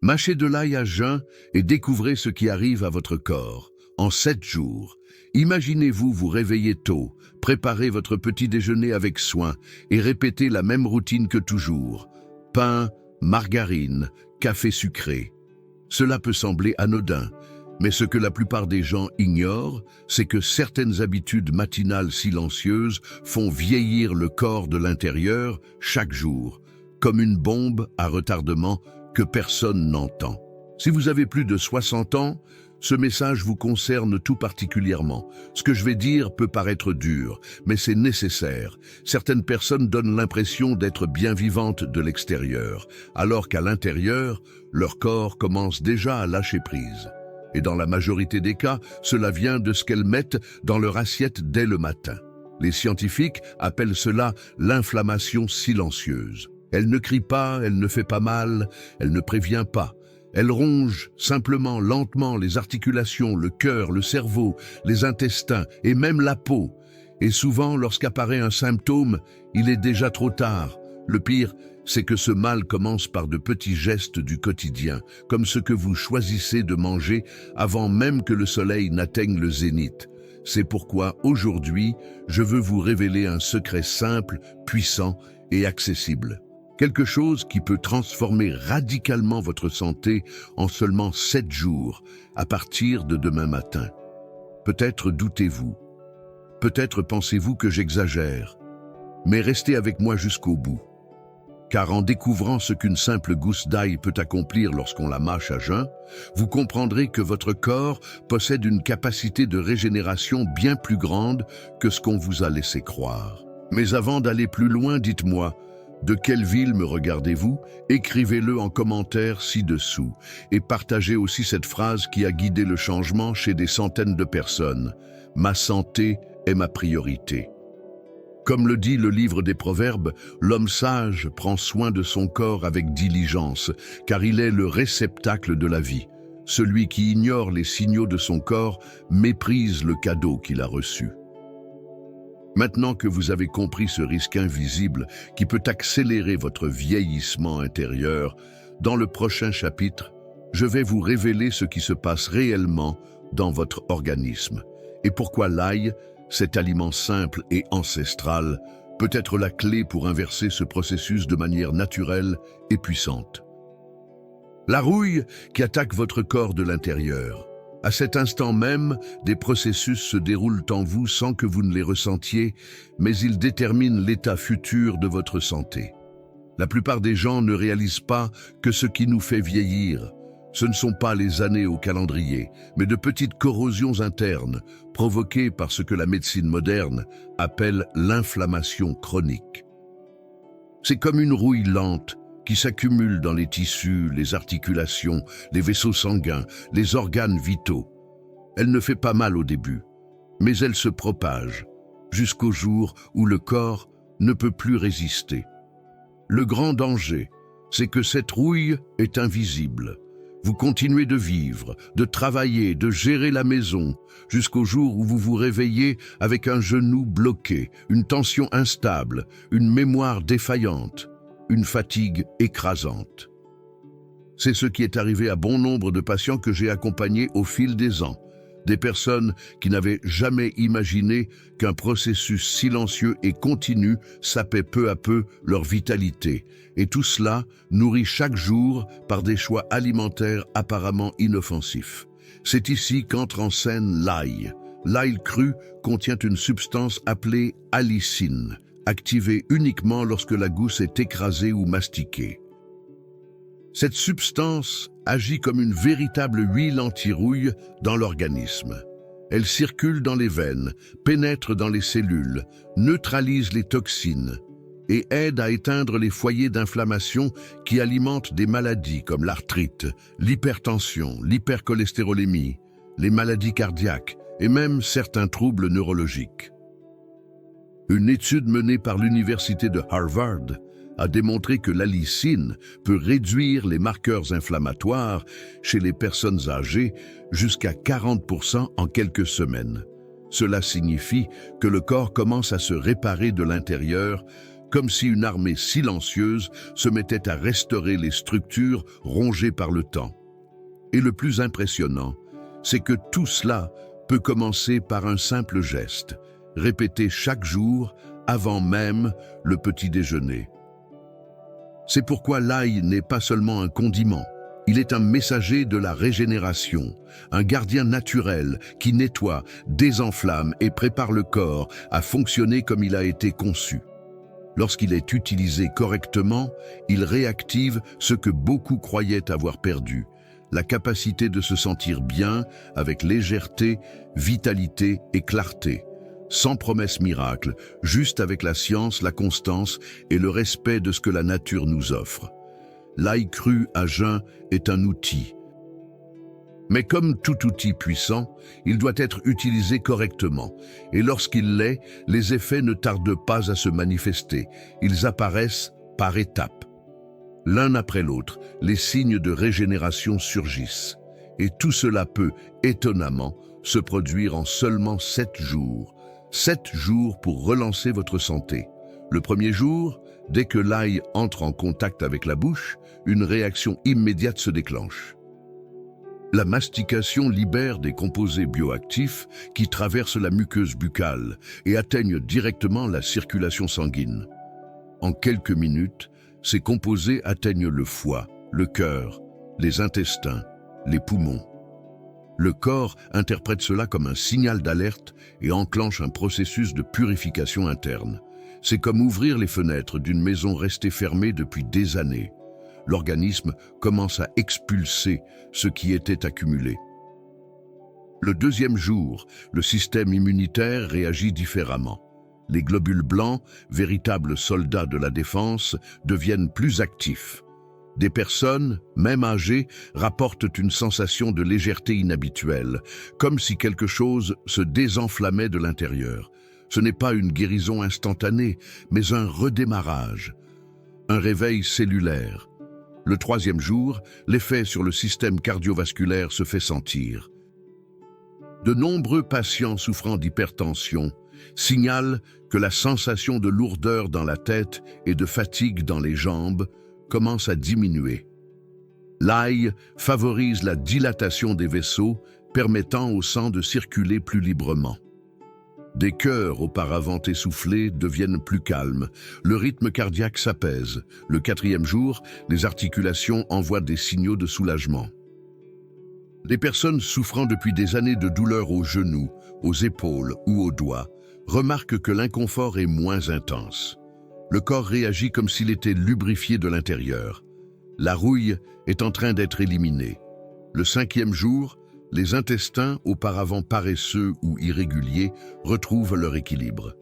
Mâchez de l'ail à jeun et découvrez ce qui arrive à votre corps. En 7 jours, imaginez-vous vous réveiller tôt, préparez votre petit déjeuner avec soin et répétez la même routine que toujours. Pain, margarine, café sucré. Cela peut sembler anodin, mais ce que la plupart des gens ignorent, c'est que certaines habitudes matinales silencieuses font vieillir le corps de l'intérieur chaque jour, comme une bombe à retardement que personne n'entend. Si vous avez plus de 60 ans, ce message vous concerne tout particulièrement. Ce que je vais dire peut paraître dur, mais c'est nécessaire. Certaines personnes donnent l'impression d'être bien vivantes de l'extérieur, alors qu'à l'intérieur, leur corps commence déjà à lâcher prise. Et dans la majorité des cas, cela vient de ce qu'elles mettent dans leur assiette dès le matin. Les scientifiques appellent cela l'inflammation silencieuse. Elle ne crie pas, elle ne fait pas mal, elle ne prévient pas. Elle ronge simplement, lentement, les articulations, le cœur, le cerveau, les intestins et même la peau. Et souvent, lorsqu'apparaît un symptôme, il est déjà trop tard. Le pire, c'est que ce mal commence par de petits gestes du quotidien, comme ce que vous choisissez de manger avant même que le soleil n'atteigne le zénith. C'est pourquoi, aujourd'hui, je veux vous révéler un secret simple, puissant et accessible. Quelque chose qui peut transformer radicalement votre santé en seulement 7 jours, à partir de demain matin. Peut-être doutez-vous, peut-être pensez-vous que j'exagère, mais restez avec moi jusqu'au bout. Car en découvrant ce qu'une simple gousse d'ail peut accomplir lorsqu'on la mâche à jeun, vous comprendrez que votre corps possède une capacité de régénération bien plus grande que ce qu'on vous a laissé croire. Mais avant d'aller plus loin, dites-moi, de quelle ville me regardez-vous? Écrivez-le en commentaire ci-dessous et partagez aussi cette phrase qui a guidé le changement chez des centaines de personnes. Ma santé est ma priorité. Comme le dit le livre des Proverbes, l'homme sage prend soin de son corps avec diligence, car il est le réceptacle de la vie. Celui qui ignore les signaux de son corps méprise le cadeau qu'il a reçu. Maintenant que vous avez compris ce risque invisible qui peut accélérer votre vieillissement intérieur, dans le prochain chapitre, je vais vous révéler ce qui se passe réellement dans votre organisme et pourquoi l'ail, cet aliment simple et ancestral, peut être la clé pour inverser ce processus de manière naturelle et puissante. La rouille qui attaque votre corps de l'intérieur. À cet instant même, des processus se déroulent en vous sans que vous ne les ressentiez, mais ils déterminent l'état futur de votre santé. La plupart des gens ne réalisent pas que ce qui nous fait vieillir, ce ne sont pas les années au calendrier, mais de petites corrosions internes provoquées par ce que la médecine moderne appelle l'inflammation chronique. C'est comme une rouille lente qui s'accumule dans les tissus, les articulations, les vaisseaux sanguins, les organes vitaux. Elle ne fait pas mal au début, mais elle se propage jusqu'au jour où le corps ne peut plus résister. Le grand danger, c'est que cette rouille est invisible. Vous continuez de vivre, de travailler, de gérer la maison, jusqu'au jour où vous vous réveillez avec un genou bloqué, une tension instable, une mémoire défaillante, une fatigue écrasante. C'est ce qui est arrivé à bon nombre de patients que j'ai accompagnés au fil des ans. Des personnes qui n'avaient jamais imaginé qu'un processus silencieux et continu sapait peu à peu leur vitalité. Et tout cela nourri chaque jour par des choix alimentaires apparemment inoffensifs. C'est ici qu'entre en scène l'ail. L'ail cru contient une substance appelée allicine, activée uniquement lorsque la gousse est écrasée ou mastiquée. Cette substance agit comme une véritable huile anti-rouille dans l'organisme. Elle circule dans les veines, pénètre dans les cellules, neutralise les toxines et aide à éteindre les foyers d'inflammation qui alimentent des maladies comme l'arthrite, l'hypertension, l'hypercholestérolémie, les maladies cardiaques et même certains troubles neurologiques. Une étude menée par l'université de Harvard a démontré que l'allicine peut réduire les marqueurs inflammatoires chez les personnes âgées jusqu'à 40% en quelques semaines. Cela signifie que le corps commence à se réparer de l'intérieur comme si une armée silencieuse se mettait à restaurer les structures rongées par le temps. Et le plus impressionnant, c'est que tout cela peut commencer par un simple geste, répété chaque jour avant même le petit déjeuner. C'est pourquoi l'ail n'est pas seulement un condiment, il est un messager de la régénération, un gardien naturel qui nettoie, désenflamme et prépare le corps à fonctionner comme il a été conçu. Lorsqu'il est utilisé correctement, il réactive ce que beaucoup croyaient avoir perdu, la capacité de se sentir bien avec légèreté, vitalité et clarté, sans promesse miracle, juste avec la science, la constance et le respect de ce que la nature nous offre. L'ail cru à jeun est un outil. Mais comme tout outil puissant, il doit être utilisé correctement. Et lorsqu'il l'est, les effets ne tardent pas à se manifester. Ils apparaissent par étapes. L'un après l'autre, les signes de régénération surgissent. Et tout cela peut, étonnamment, se produire en seulement 7 jours. 7 jours pour relancer votre santé. Le premier jour, dès que l'ail entre en contact avec la bouche, une réaction immédiate se déclenche. La mastication libère des composés bioactifs qui traversent la muqueuse buccale et atteignent directement la circulation sanguine. En quelques minutes, ces composés atteignent le foie, le cœur, les intestins, les poumons. Le corps interprète cela comme un signal d'alerte et enclenche un processus de purification interne. C'est comme ouvrir les fenêtres d'une maison restée fermée depuis des années. L'organisme commence à expulser ce qui était accumulé. Le deuxième jour, le système immunitaire réagit différemment. Les globules blancs, véritables soldats de la défense, deviennent plus actifs. Des personnes, même âgées, rapportent une sensation de légèreté inhabituelle, comme si quelque chose se désenflammait de l'intérieur. Ce n'est pas une guérison instantanée, mais un redémarrage, un réveil cellulaire. Le troisième jour, l'effet sur le système cardiovasculaire se fait sentir. De nombreux patients souffrant d'hypertension signalent que la sensation de lourdeur dans la tête et de fatigue dans les jambes commence à diminuer. L'ail favorise la dilatation des vaisseaux, permettant au sang de circuler plus librement. Des cœurs auparavant essoufflés deviennent plus calmes. Le rythme cardiaque s'apaise. Le quatrième jour, les articulations envoient des signaux de soulagement. Les personnes souffrant depuis des années de douleurs aux genoux, aux épaules ou aux doigts remarquent que l'inconfort est moins intense. Le corps réagit comme s'il était lubrifié de l'intérieur. La rouille est en train d'être éliminée. Le cinquième jour, les intestins, auparavant paresseux ou irréguliers, retrouvent leur équilibre.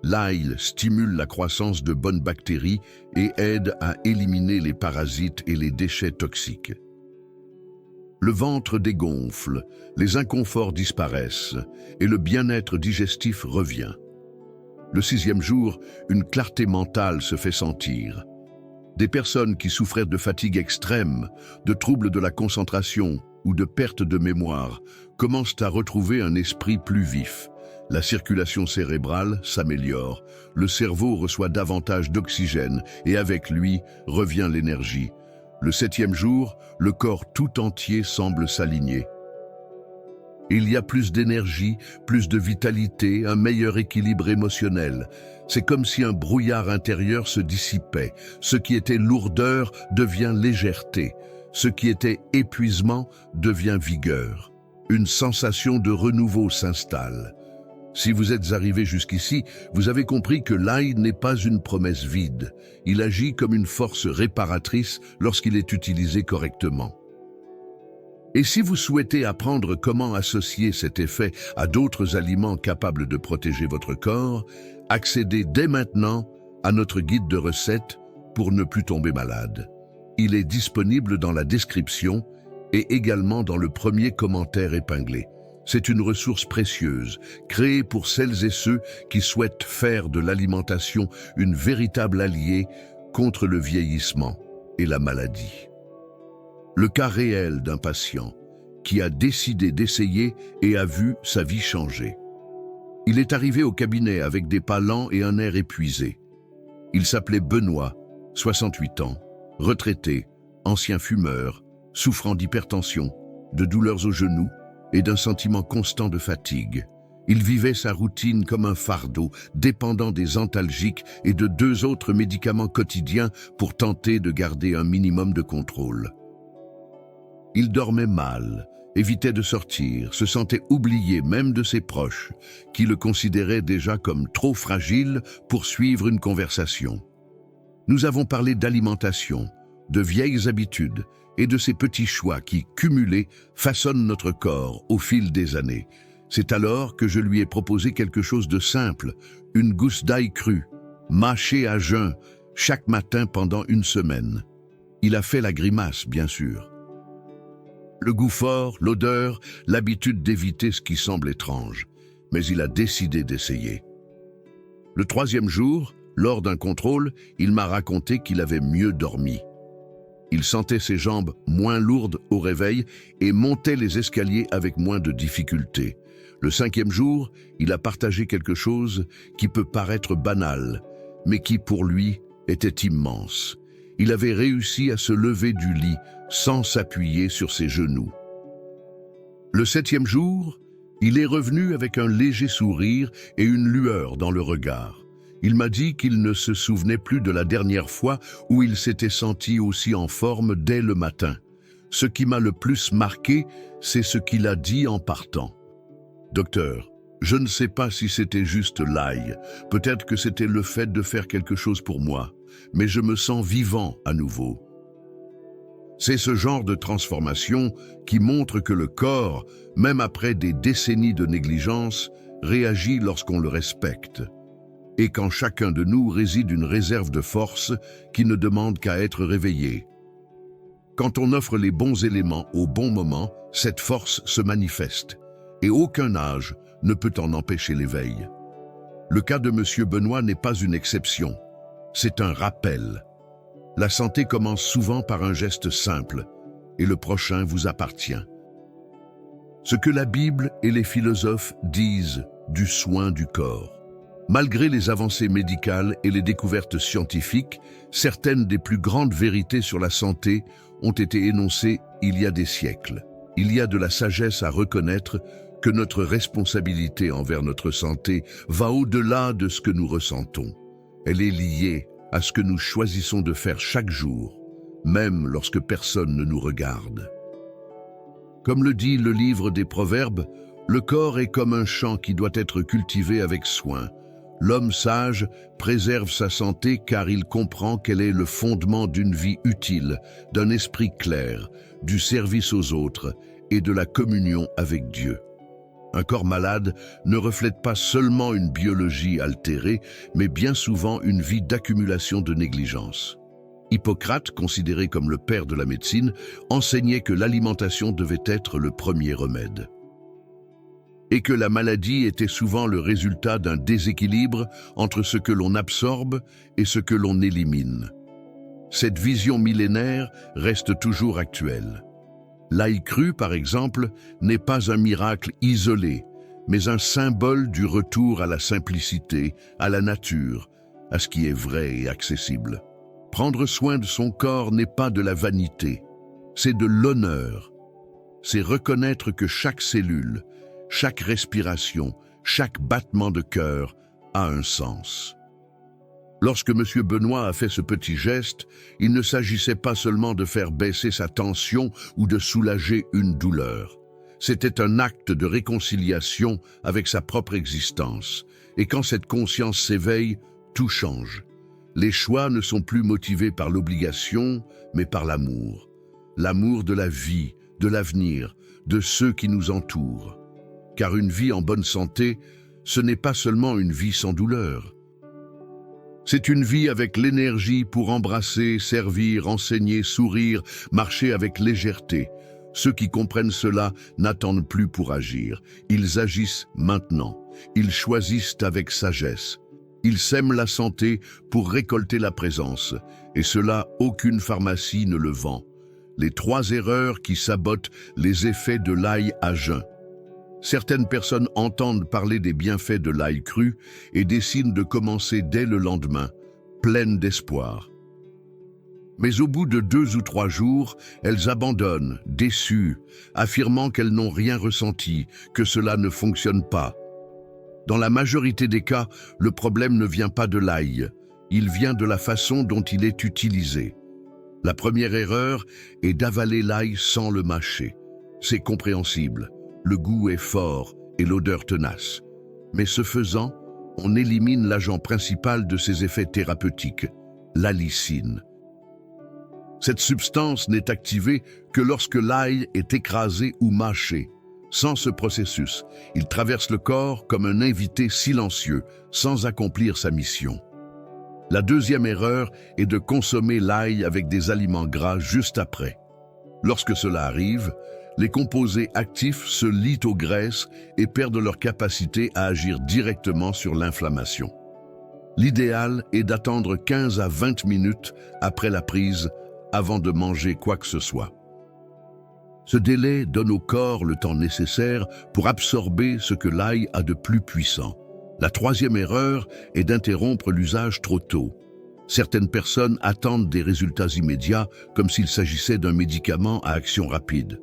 L'ail stimule la croissance de bonnes bactéries et aide à éliminer les parasites et les déchets toxiques. Le ventre dégonfle, les inconforts disparaissent et le bien-être digestif revient. Le sixième jour, une clarté mentale se fait sentir. Des personnes qui souffraient de fatigue extrême, de troubles de la concentration ou de perte de mémoire commencent à retrouver un esprit plus vif. La circulation cérébrale s'améliore, le cerveau reçoit davantage d'oxygène et avec lui revient l'énergie. Le septième jour, le corps tout entier semble s'aligner. Il y a plus d'énergie, plus de vitalité, un meilleur équilibre émotionnel. C'est comme si un brouillard intérieur se dissipait. Ce qui était lourdeur devient légèreté. Ce qui était épuisement devient vigueur. Une sensation de renouveau s'installe. Si vous êtes arrivé jusqu'ici, vous avez compris que l'ail n'est pas une promesse vide. Il agit comme une force réparatrice lorsqu'il est utilisé correctement. Et si vous souhaitez apprendre comment associer cet effet à d'autres aliments capables de protéger votre corps, accédez dès maintenant à notre guide de recettes pour ne plus tomber malade. Il est disponible dans la description et également dans le premier commentaire épinglé. C'est une ressource précieuse, créée pour celles et ceux qui souhaitent faire de l'alimentation une véritable alliée contre le vieillissement et la maladie. Le cas réel d'un patient qui a décidé d'essayer et a vu sa vie changer. Il est arrivé au cabinet avec des pas lents et un air épuisé. Il s'appelait Benoît, 68 ans, retraité, ancien fumeur, souffrant d'hypertension, de douleurs aux genoux et d'un sentiment constant de fatigue. Il vivait sa routine comme un fardeau, dépendant des antalgiques et de 2 autres médicaments quotidiens pour tenter de garder un minimum de contrôle. Il dormait mal, évitait de sortir, se sentait oublié même de ses proches, qui le considéraient déjà comme trop fragile pour suivre une conversation. Nous avons parlé d'alimentation, de vieilles habitudes et de ces petits choix qui, cumulés, façonnent notre corps au fil des années. C'est alors que je lui ai proposé quelque chose de simple, une gousse d'ail crue, mâchée à jeun, chaque matin pendant 1 semaine. Il a fait la grimace, bien sûr. Le goût fort, l'odeur, l'habitude d'éviter ce qui semble étrange, mais il a décidé d'essayer. Le 3e jour, lors d'un contrôle, il m'a raconté qu'il avait mieux dormi. Il sentait ses jambes moins lourdes au réveil et montait les escaliers avec moins de difficultés. Le 5e jour, il a partagé quelque chose qui peut paraître banal, mais qui pour lui était immense. Il avait réussi à se lever du lit sans s'appuyer sur ses genoux. Le 7e jour, il est revenu avec un léger sourire et une lueur dans le regard. Il m'a dit qu'il ne se souvenait plus de la dernière fois où il s'était senti aussi en forme dès le matin. Ce qui m'a le plus marqué, c'est ce qu'il a dit en partant. « Docteur, je ne sais pas si c'était juste l'ail, peut-être que c'était le fait de faire quelque chose pour moi, mais je me sens vivant à nouveau. » C'est ce genre de transformation qui montre que le corps, même après des décennies de négligence, réagit lorsqu'on le respecte. Et qu'en chacun de nous réside une réserve de force qui ne demande qu'à être réveillée. Quand on offre les bons éléments au bon moment, cette force se manifeste, et aucun âge ne peut en empêcher l'éveil. Le cas de M. Benoît n'est pas une exception, c'est un rappel. La santé commence souvent par un geste simple, et le prochain vous appartient. Ce que la Bible et les philosophes disent du soin du corps. Malgré les avancées médicales et les découvertes scientifiques, certaines des plus grandes vérités sur la santé ont été énoncées il y a des siècles. Il y a de la sagesse à reconnaître que notre responsabilité envers notre santé va au-delà de ce que nous ressentons. Elle est liée à ce que nous choisissons de faire chaque jour, même lorsque personne ne nous regarde. Comme le dit le livre des Proverbes, le corps est comme un champ qui doit être cultivé avec soin. L'homme sage préserve sa santé car il comprend qu'elle est le fondement d'une vie utile, d'un esprit clair, du service aux autres et de la communion avec Dieu. Un corps malade ne reflète pas seulement une biologie altérée, mais bien souvent une vie d'accumulation de négligence. Hippocrate, considéré comme le père de la médecine, enseignait que l'alimentation devait être le premier remède. Et que la maladie était souvent le résultat d'un déséquilibre entre ce que l'on absorbe et ce que l'on élimine. Cette vision millénaire reste toujours actuelle. L'ail cru, par exemple, n'est pas un miracle isolé, mais un symbole du retour à la simplicité, à la nature, à ce qui est vrai et accessible. Prendre soin de son corps n'est pas de la vanité, c'est de l'honneur. C'est reconnaître que chaque cellule, chaque respiration, chaque battement de cœur a un sens. Lorsque M. Benoît a fait ce petit geste, il ne s'agissait pas seulement de faire baisser sa tension ou de soulager une douleur. C'était un acte de réconciliation avec sa propre existence. Et quand cette conscience s'éveille, tout change. Les choix ne sont plus motivés par l'obligation, mais par l'amour. L'amour de la vie, de l'avenir, de ceux qui nous entourent. Car une vie en bonne santé, ce n'est pas seulement une vie sans douleur. C'est une vie avec l'énergie pour embrasser, servir, enseigner, sourire, marcher avec légèreté. Ceux qui comprennent cela n'attendent plus pour agir. Ils agissent maintenant. Ils choisissent avec sagesse. Ils sèment la santé pour récolter la présence. Et cela, aucune pharmacie ne le vend. Les 3 erreurs qui sabotent les effets de l'ail à jeun. Certaines personnes entendent parler des bienfaits de l'ail cru et décident de commencer dès le lendemain, pleines d'espoir. Mais au bout de 2 ou 3 jours, elles abandonnent, déçues, affirmant qu'elles n'ont rien ressenti, que cela ne fonctionne pas. Dans la majorité des cas, le problème ne vient pas de l'ail, il vient de la façon dont il est utilisé. La première erreur est d'avaler l'ail sans le mâcher. C'est compréhensible, le goût est fort et l'odeur tenace. Mais ce faisant, on élimine l'agent principal de ses effets thérapeutiques, l'allicine. Cette substance n'est activée que lorsque l'ail est écrasé ou mâché. Sans ce processus, il traverse le corps comme un invité silencieux, sans accomplir sa mission. La deuxième erreur est de consommer l'ail avec des aliments gras juste après. Lorsque cela arrive, les composés actifs se lient aux graisses et perdent leur capacité à agir directement sur l'inflammation. L'idéal est d'attendre 15 à 20 minutes après la prise avant de manger quoi que ce soit. Ce délai donne au corps le temps nécessaire pour absorber ce que l'ail a de plus puissant. La troisième erreur est d'interrompre l'usage trop tôt. Certaines personnes attendent des résultats immédiats comme s'il s'agissait d'un médicament à action rapide.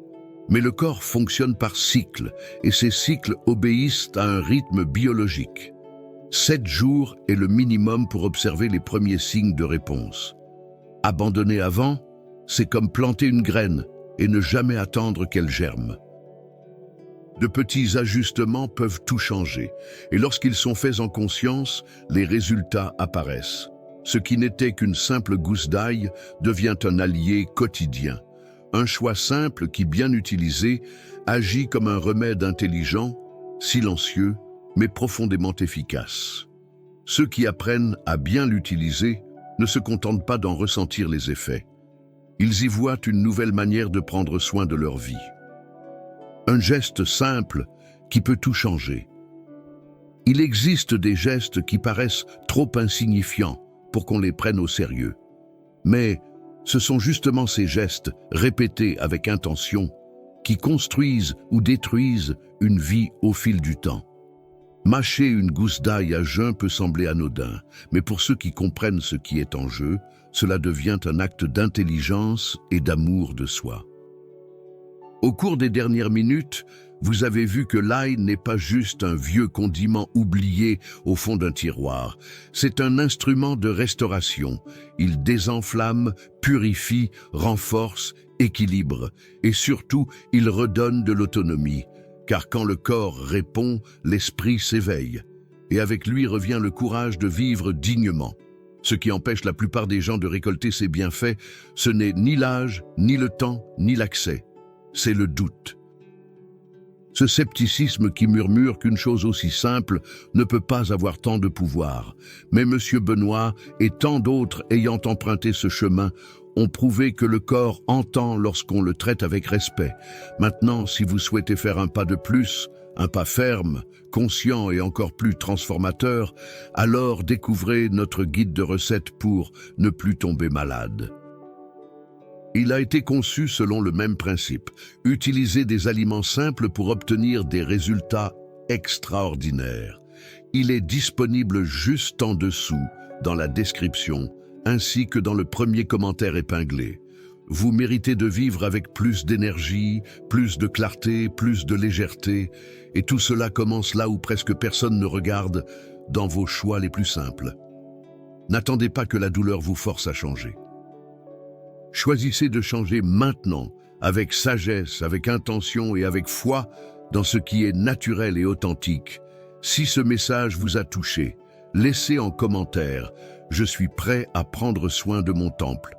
Mais le corps fonctionne par cycles et ces cycles obéissent à un rythme biologique. 7 jours est le minimum pour observer les premiers signes de réponse. Abandonner avant, c'est comme planter une graine et ne jamais attendre qu'elle germe. De petits ajustements peuvent tout changer, et lorsqu'ils sont faits en conscience, les résultats apparaissent. Ce qui n'était qu'une simple gousse d'ail devient un allié quotidien. Un choix simple qui, bien utilisé, agit comme un remède intelligent, silencieux, mais profondément efficace. Ceux qui apprennent à bien l'utiliser ne se contentent pas d'en ressentir les effets. Ils y voient une nouvelle manière de prendre soin de leur vie. Un geste simple qui peut tout changer. Il existe des gestes qui paraissent trop insignifiants pour qu'on les prenne au sérieux. Mais ce sont justement ces gestes, répétés avec intention, qui construisent ou détruisent une vie au fil du temps. Mâcher une gousse d'ail à jeun peut sembler anodin, mais pour ceux qui comprennent ce qui est en jeu, cela devient un acte d'intelligence et d'amour de soi. Au cours des dernières minutes, vous avez vu que l'ail n'est pas juste un vieux condiment oublié au fond d'un tiroir. C'est un instrument de restauration. Il désenflamme, purifie, renforce, équilibre. Et surtout, il redonne de l'autonomie. Car quand le corps répond, l'esprit s'éveille. Et avec lui revient le courage de vivre dignement. Ce qui empêche la plupart des gens de récolter ces bienfaits, ce n'est ni l'âge, ni le temps, ni l'accès. C'est le doute. Ce scepticisme qui murmure qu'une chose aussi simple ne peut pas avoir tant de pouvoir. Mais M. Benoît et tant d'autres ayant emprunté ce chemin ont prouvé que le corps entend lorsqu'on le traite avec respect. Maintenant, si vous souhaitez faire un pas de plus, un pas ferme, conscient et encore plus transformateur, alors découvrez notre guide de recettes pour ne plus tomber malade. Il a été conçu selon le même principe, utiliser des aliments simples pour obtenir des résultats extraordinaires. Il est disponible juste en dessous, dans la description, ainsi que dans le premier commentaire épinglé. Vous méritez de vivre avec plus d'énergie, plus de clarté, plus de légèreté, et tout cela commence là où presque personne ne regarde, dans vos choix les plus simples. N'attendez pas que la douleur vous force à changer. Choisissez de changer maintenant, avec sagesse, avec intention et avec foi, dans ce qui est naturel et authentique. Si ce message vous a touché, laissez en commentaire « Je suis prêt à prendre soin de mon temple ».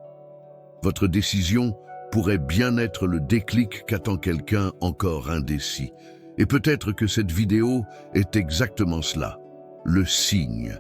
Votre décision pourrait bien être le déclic qu'attend quelqu'un encore indécis. Et peut-être que cette vidéo est exactement cela, le signe.